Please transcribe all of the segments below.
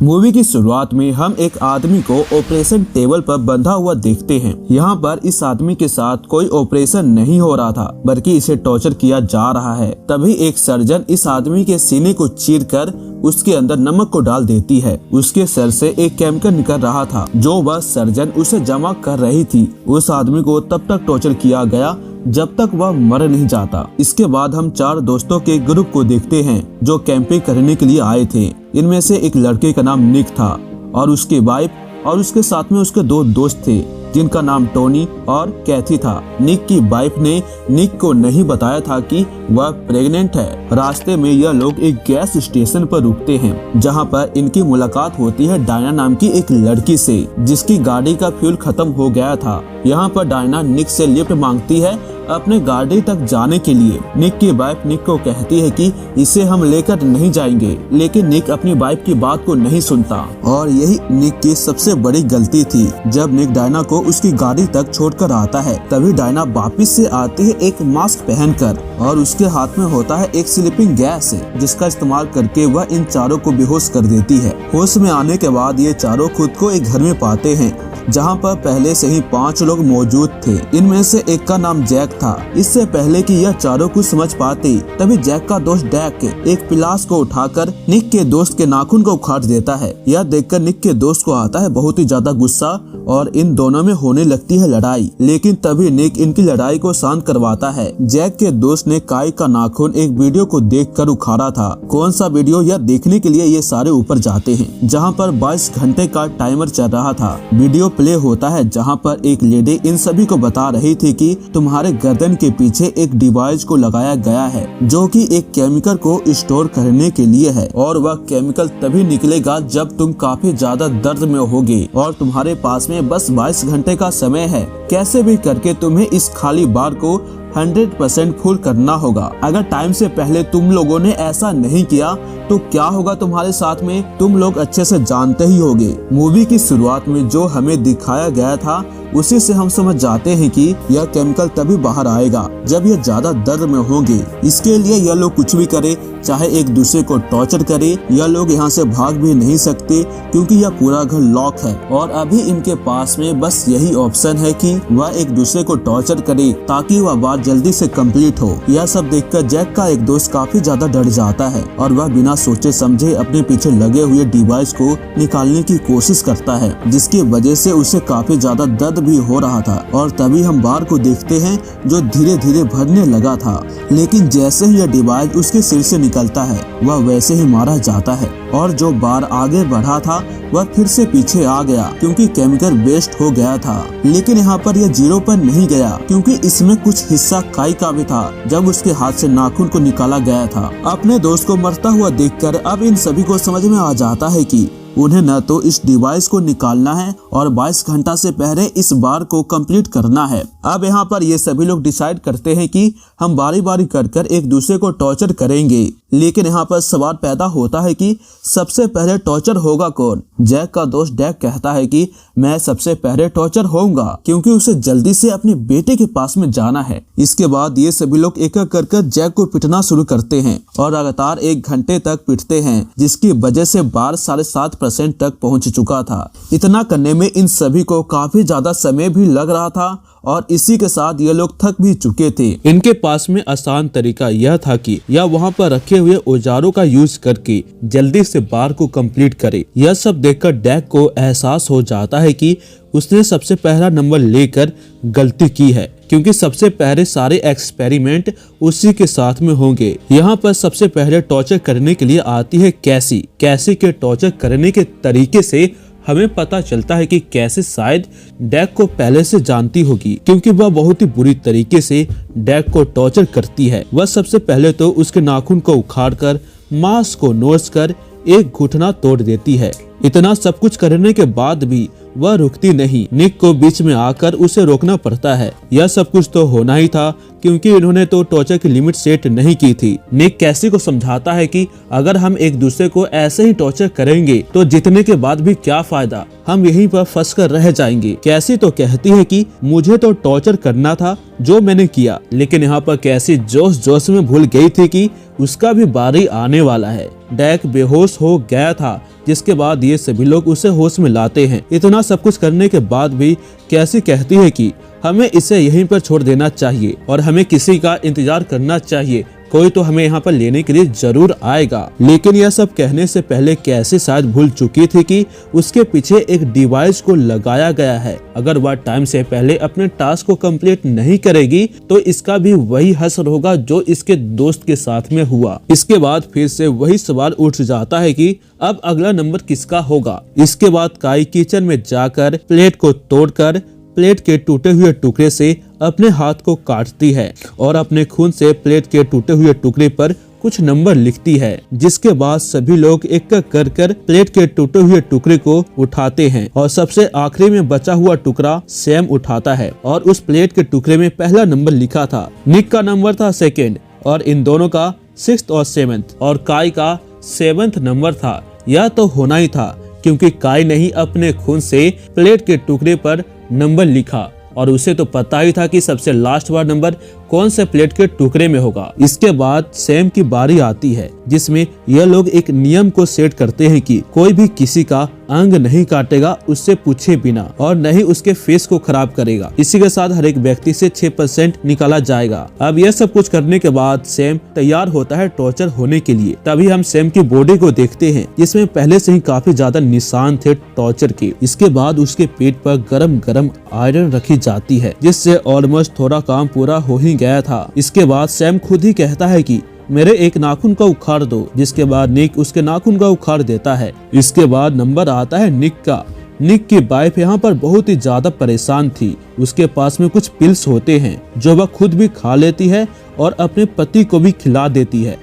Movie की शुरुआत में हम एक आदमी को ऑपरेशन टेबल पर बंधा हुआ देखते हैं। यहाँ पर इस आदमी के साथ कोई ऑपरेशन नहीं हो रहा था, बल्कि इसे टॉर्चर किया जा रहा है। तभी एक सर्जन इस आदमी के सीने को चीरकर उसके अंदर नमक को डाल देती है। उसके सर से एक केमिकल निकल रहा था जो वह सर्जन उसे जमा कर रही थी। उस आदमी को तब तक टॉर्चर किया गया जब तक वह मर नहीं जाता। इसके बाद हम 4 दोस्तों के ग्रुप को देखते हैं जो कैंपिंग करने के लिए आए थे। इनमें से एक लड़के का नाम निक था और उसकी वाइफ और उसके साथ में उसके 2 दोस्त थे जिनका नाम टोनी और कैथी था। निक की वाइफ ने निक को नहीं बताया था कि वह प्रेग्नेंट है। रास्ते में यह लोग एक गैस स्टेशन पर रुकते हैं जहां पर इनकी मुलाकात होती है डायना नाम की एक लड़की से जिसकी गाड़ी का फ्यूल खत्म हो गया था। यहाँ पर डायना निक से लिफ्ट मांगती है अपने गाड़ी तक जाने के लिए। निक की वाइफ निक को कहती है कि इसे हम लेकर नहीं जाएंगे, लेकिन निक अपनी वाइफ की बात को नहीं सुनता और यही निक की सबसे बड़ी गलती थी। जब निक डायना को उसकी गाड़ी तक छोड़कर आता है तभी डायना वापिस से आती है एक मास्क पहनकर और उसके हाथ में होता है एक स्लीपिंग गैस जिसका इस्तेमाल करके वह इन चारों को बेहोश कर देती है। होश में आने के बाद ये चारों खुद को एक घर में पाते हैं जहाँ पर पहले से ही 5 लोग मौजूद थे। इनमें से एक का नाम जैक था। इससे पहले कि यह चारों कुछ समझ पाते तभी जैक का दोस्त डैक एक पिलास को उठाकर निक के दोस्त के नाखून को उखाड़ देता है। यह देखकर निक के दोस्त को आता है बहुत ही ज्यादा गुस्सा और इन दोनों में होने लगती है लड़ाई। लेकिन तभी निक इनकी लड़ाई को शांत करवाता है। जैक के दोस्त ने काई का नाखून एक वीडियो को देखकर उखाड़ा था। कौन सा वीडियो यह देखने के लिए ये सारे ऊपर जाते हैं जहाँ पर 22 घंटे का टाइमर चल रहा था। वीडियो प्ले होता है जहाँ पर एक लेडी इन सभी को बता रही थी कि तुम्हारे गर्दन के पीछे एक डिवाइस को लगाया गया है जो कि एक केमिकल को स्टोर करने के लिए है और वह केमिकल तभी निकलेगा जब तुम काफी ज्यादा दर्द में होगे और तुम्हारे पास में बस 22 घंटे का समय है। कैसे भी करके तुम्हें इस खाली बार को 100% फुल करना होगा। अगर टाइम से पहले तुम लोगों ने ऐसा नहीं किया तो क्या होगा तुम्हारे साथ में तुम लोग अच्छे से जानते ही होगे। मूवी की शुरुआत में जो हमें दिखाया गया था उसी से हम समझ जाते हैं कि यह केमिकल तभी बाहर आएगा जब यह ज्यादा दर्द में होंगे। इसके लिए यह लोग कुछ भी करे, चाहे एक दूसरे को टॉर्चर करे, यह लोग यहाँ से भाग भी नहीं सकते क्योंकि यह पूरा घर लॉक है और अभी इनके पास में बस यही ऑप्शन है कि वह एक दूसरे को टॉर्चर करे ताकि वह बात जल्दी से कंप्लीट हो। यह सब देखकर जैक का एक दोस्त काफी ज्यादा डर जाता है और वह बिना सोचे समझे अपने पीछे लगे हुए डिवाइस को निकालने की कोशिश करता है जिसकी वजह से उसे काफी ज्यादा दर्द भी हो रहा था। और तभी हम बार को देखते हैं जो धीरे धीरे भरने लगा था, लेकिन जैसे ही यह डिवाइस उसके सिर से निकलता है वह वैसे ही मारा जाता है और जो बार आगे बढ़ा था वह फिर से पीछे आ गया क्योंकि केमिकल वेस्ट हो गया था। लेकिन यहाँ पर यह 0 पर नहीं गया क्योंकि इसमें कुछ हिस्सा काई का भी था जब उसके हाथ से नाखून को निकाला गया था। अपने दोस्त को मरता हुआ देखकर अब इन सभी को समझ में आ जाता है कि उन्हें न तो इस डिवाइस को निकालना है और 22 घंटा से पहले इस बार को कंप्लीट करना है। अब यहाँ पर ये सभी लोग डिसाइड करते हैं कि हम बारी बारी कर एक दूसरे को टॉर्चर करेंगे। लेकिन यहाँ पर सवाल पैदा होता है कि सबसे पहले टॉर्चर होगा कौन। जैक का दोस्त डैक कहता है कि मैं सबसे पहले टॉर्चर होऊंगा क्योंकि उसे जल्दी से अपने बेटे के पास में जाना है। इसके बाद ये सभी लोग एक एक कर जैक को पिटना शुरू करते हैं और लगातार 1 घंटे तक पिटते हैं जिसकी वजह से बार 7.5% तक पहुंच चुका था। इतना करने में इन सभी को काफी ज्यादा समय भी लग रहा था और इसी के साथ ये लोग थक भी चुके थे। इनके पास में आसान तरीका यह था कि यह वहाँ पर रखे हुए औजारों का यूज करके जल्दी से बार को कंप्लीट करे। यह सब देखकर डैक को एहसास हो जाता है कि उसने सबसे पहला नंबर लेकर गलती की है क्योंकि सबसे पहले सारे एक्सपेरिमेंट उसी के साथ में होंगे। यहाँ पर सबसे पहले टॉर्चर करने के लिए आती है कैसी। कैसी के टॉर्चर करने के तरीके से हमें पता चलता है कि कैसे शायद डैक को पहले से जानती होगी क्योंकि वह बहुत ही बुरी तरीके से डैक को टॉर्चर करती है। वह सबसे पहले तो उसके नाखून को उखाड़कर मांस को नोच कर एक घुटना तोड़ देती है। इतना सब कुछ करने के बाद भी वह रुकती नहीं। निक को बीच में आकर उसे रोकना पड़ता है। यह सब कुछ तो होना ही था क्योंकि इन्होंने तो टॉर्चर की लिमिट सेट नहीं की थी। निक कैसी को समझाता है कि अगर हम एक दूसरे को ऐसे ही टॉर्चर करेंगे तो जीतने के बाद भी क्या फायदा, हम यहीं पर फंस कर रह जाएंगे। कैसी तो कहती है कि मुझे तो टॉर्चर करना था जो मैंने किया, लेकिन यहाँ पर कैसी जोश जोश में भूल गई थी कि उसका भी बारी आने वाला है। डैक बेहोश हो गया था जिसके बाद ये सभी लोग उसे होश में लाते हैं। इतना सब कुछ करने के बाद भी कैसी कहती है कि हमें इसे यहीं पर छोड़ देना चाहिए और हमें किसी का इंतजार करना चाहिए, कोई तो हमें यहाँ पर लेने के लिए जरूर आएगा। लेकिन यह सब कहने से पहले कैसी शायद भूल चुकी थी कि उसके पीछे एक डिवाइस को लगाया गया है। अगर वह टाइम से पहले अपने टास्क को कंप्लीट नहीं करेगी तो इसका भी वही हश्र होगा जो इसके दोस्त के साथ में हुआ। इसके बाद फिर से वही सवाल उठ जाता है कि अब अगला नंबर किसका होगा। इसके बाद काई किचन में जाकर प्लेट को तोड़कर प्लेट के टूटे हुए टुकड़े से अपने हाथ को काटती है और अपने खून से प्लेट के टूटे हुए टुकड़े पर कुछ नंबर लिखती है। जिसके बाद सभी लोग एक एक कर प्लेट के टूटे हुए टुकड़े को उठाते हैं और सबसे आखिरी में बचा हुआ टुकड़ा सैम उठाता है और उस प्लेट के टुकड़े में पहला नंबर लिखा था। निक का नंबर था 2nd और इन दोनों का 6th और 7th और काई का 7th नंबर था। यह तो होना ही था क्योंकि काई ने ही अपने खून से प्लेट के टुकड़े पर नंबर लिखा और उसे तो पता ही था कि सबसे लास्ट वाला नंबर कौन से प्लेट के टुकड़े में होगा। इसके बाद सैम की बारी आती है जिसमें यह लोग एक नियम को सेट करते हैं कि कोई भी किसी का अंग नहीं काटेगा उससे पूछे बिना और न ही उसके फेस को खराब करेगा। इसी के साथ हर एक व्यक्ति से 6% निकाला जाएगा। अब यह सब कुछ करने के बाद सैम तैयार होता है टॉर्चर होने के लिए। तभी हम सैम की बॉडी को देखते हैं जिसमें पहले से ही काफी ज्यादा निशान थे टॉर्चर के। इसके बाद उसके पेट पर गरम गरम आयरन रखी जाती है जिससे ऑलमोस्ट थोड़ा काम पूरा हो ही गया था। इसके बाद सैम खुद ही कहता है कि मेरे एक नाखून का उखाड़ दो, जिसके बाद निक उसके नाखून का उखाड़ देता है। इसके बाद नंबर आता है निक का। निक की वाइफ यहाँ पर बहुत ही ज्यादा परेशान थी। उसके पास में कुछ पिल्स होते हैं जो वह खुद भी खा लेती है और अपने पति को भी खिला देती है।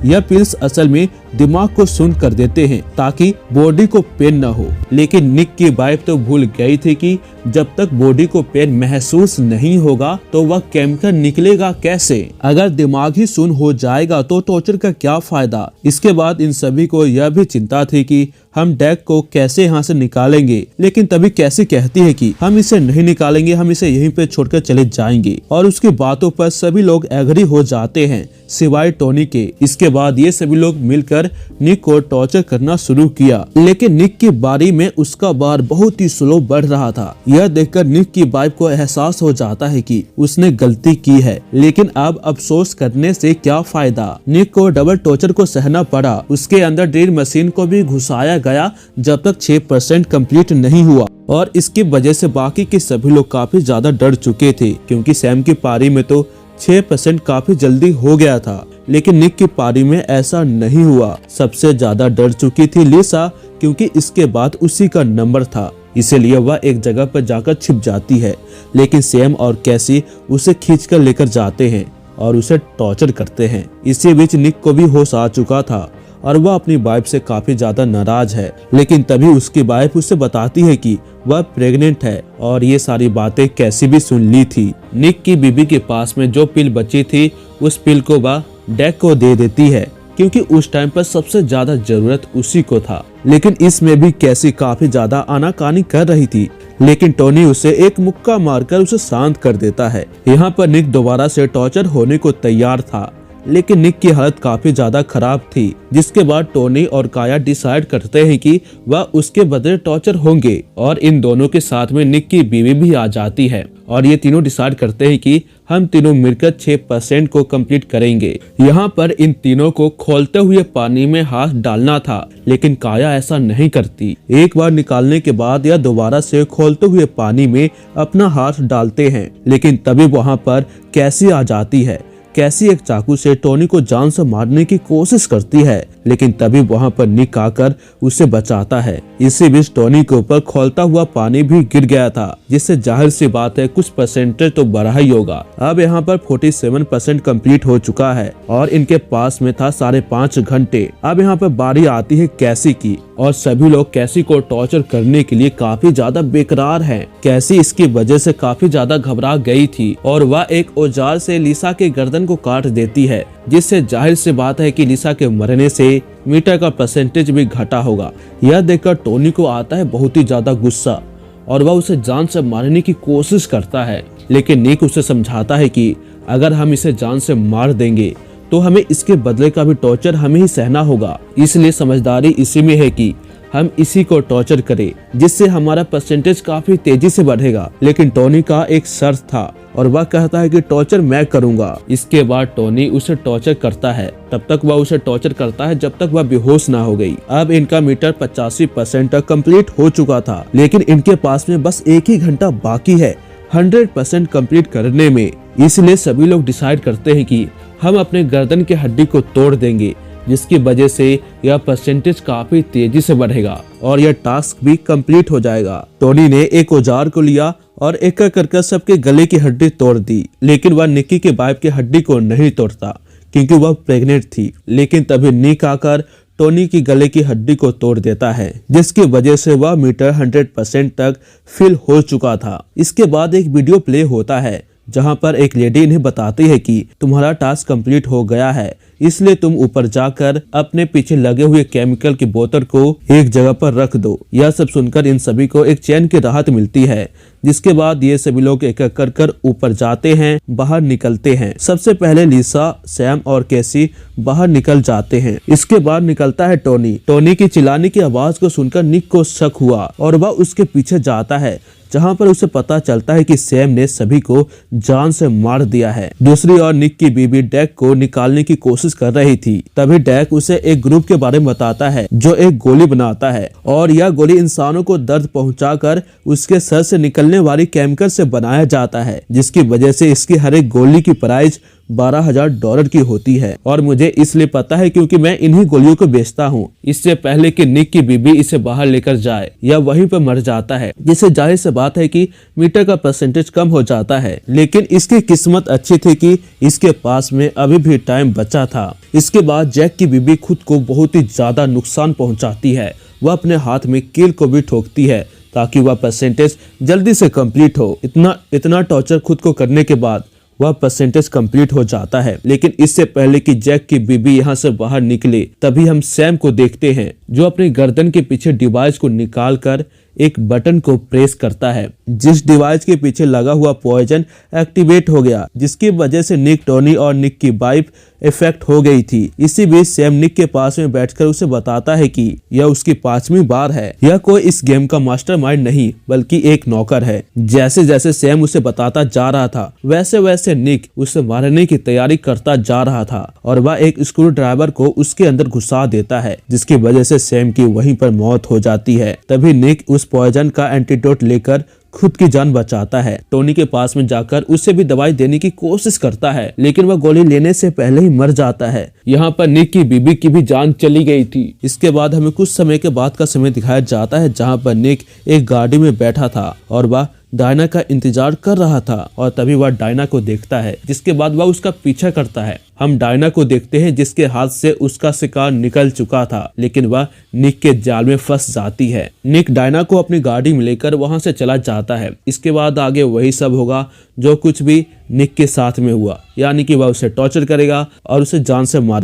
यह पिल्स असल में दिमाग को सुन कर देते हैं ताकि बॉडी को पेन न हो। लेकिन निक की वाइफ तो भूल गई थी कि जब तक बॉडी को पेन महसूस नहीं होगा तो वह केमिकल निकलेगा कैसे। अगर दिमाग ही सुन हो जाएगा तो टॉर्चर का क्या फायदा। इसके बाद इन सभी को यह भी चिंता थी कि हम डैक को कैसे यहाँ से निकालेंगे। लेकिन तभी कैसी कहती है कि हम इसे नहीं निकालेंगे, हम इसे यहीं पे छोड़कर चले जाएंगे और उसकी बातों पर सभी लोग एग्री हो जाते हैं सिवाय टोनी के। इसके बाद ये सभी लोग मिलकर निक को टॉर्चर करना शुरू किया। लेकिन निक की बारी में उसका बार बहुत ही स्लो बढ़ रहा था। यह देखकर निक की वाइफ को एहसास हो जाता है कि उसने गलती की है, लेकिन अब अफसोस करने से क्या फायदा। निक को डबल टॉर्चर को सहना पड़ा। उसके अंदर ड्रिल मशीन को भी घुसाया गया जब तक 6% कंप्लीट नहीं हुआ और इसकी वजह से बाकी के सभी लोग काफी ज्यादा डर चुके थे क्योंकि सैम की पारी में तो 6% काफी जल्दी हो गया था। लेकिन निक की पारी में ऐसा नहीं हुआ। सबसे ज्यादा डर चुकी थी लिसा क्योंकि इसके बाद उसी का नंबर था, इसीलिए वह एक जगह पर जाकर छिप जाती है। लेकिन सैम और कैसी उसे खींचकर लेकर जाते हैं और उसे टॉर्चर करते हैं। इसी बीच निक को भी होश आ चुका था और वह अपनी वाइफ से काफी ज्यादा नाराज है। लेकिन तभी उसकी वाइफ उसे बताती है कि वह प्रेग्नेंट है और ये सारी बातें कैसी भी सुन ली थी। निक की बीबी के पास में जो पिल बची थी उस पिल को वह डैक को दे देती है क्योंकि उस टाइम पर सबसे ज्यादा जरूरत उसी को था। लेकिन इसमें भी कैसी काफी ज्यादा आनाकानी कर रही थी। लेकिन टोनी उसे एक मुक्का मारकर उसे शांत कर देता है। यहाँ पर निक दोबारा से टॉर्चर होने को तैयार था, लेकिन निक की हालत काफी ज्यादा खराब थी। जिसके बाद टोनी और काया डिसाइड करते हैं कि वह उसके बदले टॉर्चर होंगे और इन दोनों के साथ में निक की बीवी भी आ जाती है और ये तीनों डिसाइड करते हैं कि हम तीनों मिलकर 6% को कंप्लीट करेंगे। यहाँ पर इन तीनों को खोलते हुए पानी में हाथ डालना था, लेकिन काया ऐसा नहीं करती। एक बार निकालने के बाद यह दोबारा से खोलते हुए पानी में अपना हाथ डालते हैं। लेकिन तभी वहाँ पर कैसी आ जाती है। कैसी एक चाकू से टोनी को जान से मारने की कोशिश करती है, लेकिन तभी वहां पर निक आकर उसे बचाता है। इसी बीच टोनी के ऊपर खोलता हुआ पानी भी गिर गया था, जिससे जाहिर सी बात है कुछ परसेंटेज तो बढ़ा ही होगा। अब यहाँ पर 47% कंप्लीट हो चुका है और इनके पास में था 5.5 घंटे। अब यहाँ पर बारी आती है कैसी की और सभी लोग कैसी को टॉर्चर करने के लिए काफी ज्यादा बेकरार हैं। कैसी इसकी वजह से काफी ज्यादा घबरा गई थी और वह एक औजार से लिसा के गर्दन को काट देती है, जिससे जाहिर सी बात है कि लिसा के मरने से मीटर का परसेंटेज भी घटा होगा। यह देखकर टोनी को आता है बहुत ही ज्यादा गुस्सा और वह उसे जान से मारने की कोशिश करता है। लेकिन निक उसे समझाता है कि अगर हम इसे जान से मार देंगे तो हमें इसके बदले का भी टॉर्चर हमें ही सहना होगा। इसलिए समझदारी इसी में है कि हम इसी को टॉर्चर करें, जिससे हमारा परसेंटेज काफी तेजी से बढ़ेगा। लेकिन टोनी का एक शर्त था और वह कहता है कि टॉर्चर मैं करूंगा। इसके बाद टोनी उसे टॉर्चर करता है। तब तक वह उसे टॉर्चर करता है जब तक वह बेहोश ना हो गई। अब इनका मीटर 85% तक कंप्लीट हो चुका था, लेकिन इनके पास में बस 1 ही घंटा बाकी है 100% कंप्लीट करने में। इसलिए सभी लोग डिसाइड करते हैं कि हम अपने गर्दन के हड्डी को तोड़ देंगे, जिसकी वजह से यह परसेंटेज काफी तेजी से बढ़ेगा और यह टास्क भी कंप्लीट हो जाएगा। टोनी ने एक औजार को लिया और एक एक करके सबके गले की हड्डी तोड़ दी, लेकिन वह निक्की के वाइफ की हड्डी को नहीं तोड़ता क्योंकि वह प्रेग्नेंट थी। लेकिन तभी निक आकर टोनी की गले की हड्डी को तोड़ देता है, जिसकी वजह से वह मीटर 100% तक फिल हो चुका था। इसके बाद एक वीडियो प्ले होता है जहां पर एक लेडी इन्हें बताती है कि तुम्हारा टास्क कंप्लीट हो गया है, इसलिए तुम ऊपर जाकर अपने पीछे लगे हुए केमिकल की बोतल को एक जगह पर रख दो। यह सब सुनकर इन सभी को एक चैन की राहत मिलती है, जिसके बाद ये सभी लोग एक एक कर ऊपर जाते हैं, बाहर निकलते हैं। सबसे पहले लिसा, सैम और कैसी बाहर निकल जाते हैं। इसके बाद निकलता है टोनी। टोनी की चिल्लाने की आवाज को सुनकर निक को शक हुआ और वह उसके पीछे जाता है, जहां पर उसे पता चलता है कि सैम ने सभी को जान से मार दिया है। दूसरी ओर निक की बीबी डैक को निकालने की कोशिश कर रही थी। तभी डैक उसे एक ग्रुप के बारे में बताता है जो एक गोली बनाता है और यह गोली इंसानों को दर्द पहुंचाकर उसके सर से निकलने वाली केमिकल से बनाया जाता है, जिसकी वजह से इसकी हर एक गोली की प्राइस $12,000 की होती है। और मुझे इसलिए पता है क्योंकि मैं इन्हीं गोलियों को बेचता हूँ। इससे पहले कि निक की बीबी इसे बाहर लेकर जाए, यह वहीं पर मर जाता है, जिससे जाहिर सी बात है कि मीटर का परसेंटेज कम हो जाता है। लेकिन इसकी किस्मत अच्छी थी कि इसके पास में अभी भी टाइम बचा था। इसके बाद जैक की बीबी खुद को बहुत ही ज्यादा नुकसान पहुंचाती है। वह अपने हाथ में कील को भी ठोकती है ताकि वह परसेंटेज जल्दी से कंप्लीट हो। इतना टॉर्चर खुद को करने के बाद वह परसेंटेज कंप्लीट हो जाता है। लेकिन इससे पहले कि जैक की बीबी यहाँ से बाहर निकले, तभी हम सैम को देखते हैं जो अपनी गर्दन के पीछे डिवाइस को निकालकर एक बटन को प्रेस करता है, जिस डिवाइस के पीछे लगा हुआ पॉइजन एक्टिवेट हो गया, जिसकी वजह से निक, टोनी और निक की वाइफ इफेक्ट हो गई थी। इसी बीच सैम निक के पास में बैठकर उसे बताता है कि यह उसकी 5वीं बार है। यह कोई इस गेम का मास्टरमाइंड नहीं बल्कि एक नौकर है। जैसे जैसे सैम उसे बताता जा रहा था, वैसे वैसे निक उसे मारने की तैयारी करता जा रहा था और वह एक स्क्रू ड्राइवर को उसके अंदर घुसा देता है, जिसकी वजह से सैम की वहीं पर मौत हो जाती है। तभी निक उस पॉइजन का एंटीडोट लेकर खुद की जान बचाता है। टोनी के पास में जाकर उसे भी दवाई देने की कोशिश करता है, लेकिन वह गोली लेने से पहले ही मर जाता है। यहाँ पर निक की बीबी की भी जान चली गई थी। इसके बाद हमें कुछ समय के बाद का समय दिखाया जाता है, जहाँ पर निक एक गाड़ी में बैठा था और वह डायना का इंतजार कर रहा था और तभी वह डायना को देखता है, जिसके बाद वह उसका पीछा करता है। हम डायना को देखते हैं जिसके हाथ से उसका शिकार निकल चुका था, लेकिन वह निक के जाल में फंस जाती है। निक डायना को अपनी गाड़ी में लेकर वहां से चला जाता है। इसके बाद आगे वही सब होगा जो कुछ भी निक के साथ में हुआ, यानी कि वह उसे टॉर्चर करेगा और उसे जान से मारेगा।